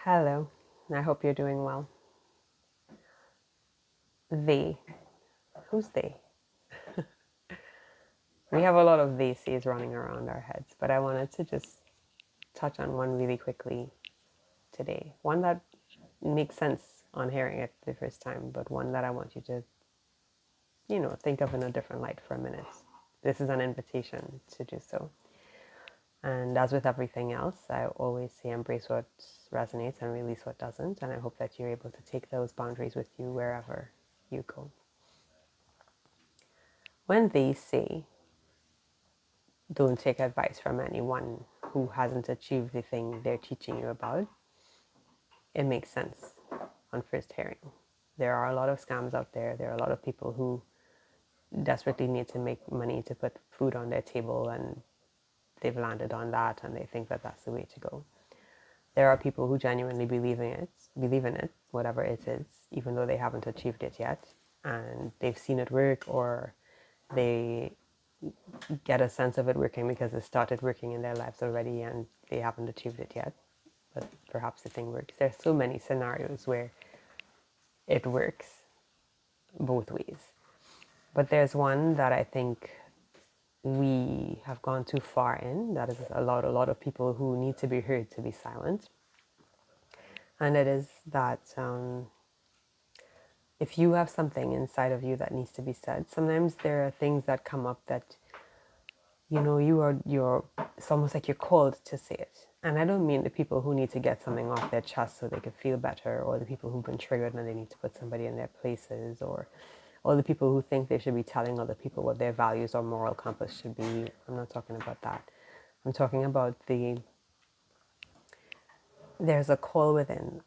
Hello, I hope you're doing well. They. Who's they? We have a lot of they says running around our heads, but I wanted to just touch on one really quickly today. One that makes sense on hearing it the first time, but one that I want you to, think of in a different light for a minute. This is an invitation to do so. And as with everything else, I always say embrace what resonates and release what doesn't. And I hope that you're able to take those boundaries with you wherever you go. When they say, don't take advice from anyone who hasn't achieved the thing they're teaching you about, it makes sense on first hearing. There are a lot of scams out there. There are a lot of people who desperately need to make money to put food on their table, and they've landed on that and they think that that's the way to go. There are people who genuinely believe in it, whatever it is, even though they haven't achieved it yet, and they've seen it work, or they get a sense of it working because it started working in their lives already and they haven't achieved it yet, but perhaps the thing works. There's so many scenarios where it works both ways. But there's one that I think we have gone too far in. That is a lot of people who need to be heard to be silent. And it is that if you have something inside of you that needs to be said, sometimes there are things that come up that you're it's almost like you're called to say it. And I don't mean the people who need to get something off their chest so they can feel better, or the people who've been triggered and they need to put somebody in their places, or the people who think they should be telling other people what their values or moral compass should be. I'm not talking about that. I'm talking about there's a call within,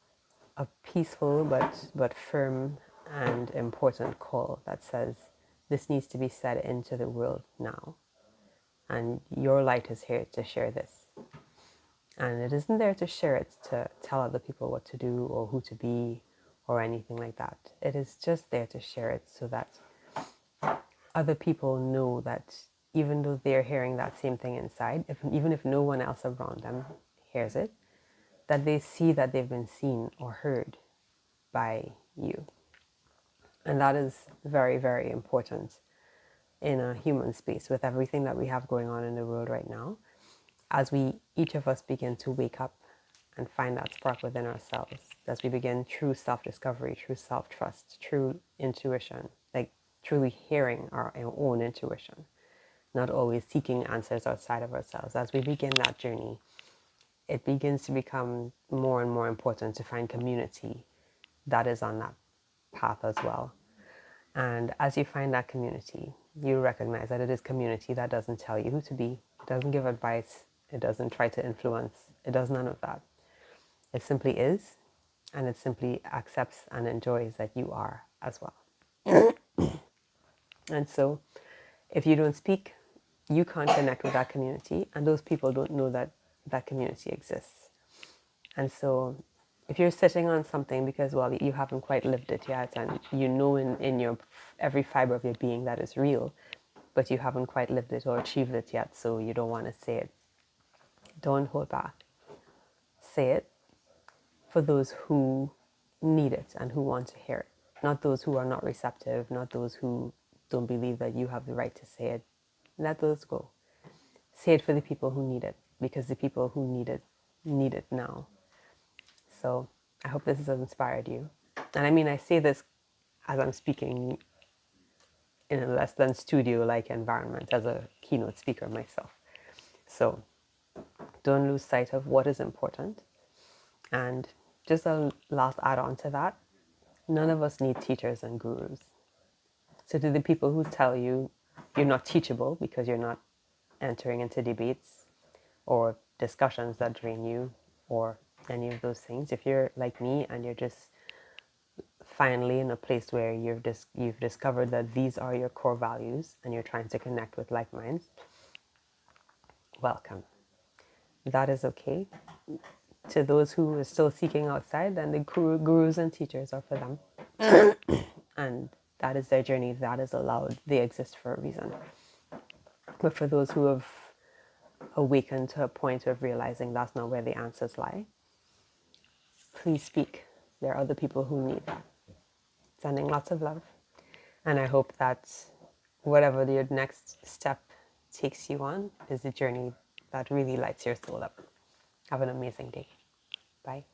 a peaceful but firm and important call that says this needs to be said into the world now. And your light is here to share this. And it isn't there to share it to tell other people what to do or who to be or anything like that. It is just there to share it so that other people know that even though they're hearing that same thing inside, even if no one else around them hears it, that they see that they've been seen or heard by you. And that is very, very important in a human space with everything that we have going on in the world right now. As each of us begin to wake up and find that spark within ourselves, as we begin true self-discovery, true self-trust, true intuition, like truly hearing our own intuition, not always seeking answers outside of ourselves. As we begin that journey, it begins to become more and more important to find community that is on that path as well. And as you find that community, you recognize that it is community that doesn't tell you who to be, it doesn't give advice, it doesn't try to influence, it does none of that. It simply is, and it simply accepts and enjoys that you are as well. And so if you don't speak, you can't connect with that community, and those people don't know that that community exists. And so if you're sitting on something because, well, you haven't quite lived it yet, and you know in your every fiber of your being that is real, but you haven't quite lived it or achieved it yet, so you don't want to say it, don't hold back. Say it for those who need it and who want to hear it, not those who are not receptive, not those who don't believe that you have the right to say it. Let those go. Say it for the people who need it, because the people who need it now. So I hope this has inspired you. And I mean, I say this as I'm speaking in a less than studio-like environment as a keynote speaker myself. So don't lose sight of what is important. And just a last add-on to that, none of us need teachers and gurus. So to the people who tell you you're not teachable because you're not entering into debates or discussions that drain you or any of those things, if you're like me and you're just finally in a place where you've discovered that these are your core values and you're trying to connect with like minds, welcome. That is okay. To those who are still seeking outside, then the gurus and teachers are for them. And that is their journey. That is allowed. They exist for a reason. But for those who have awakened to a point of realizing that's not where the answers lie, please speak. There are other people who need that. Sending lots of love. And I hope that whatever your next step takes you on is a journey that really lights your soul up. Have an amazing day. Bye.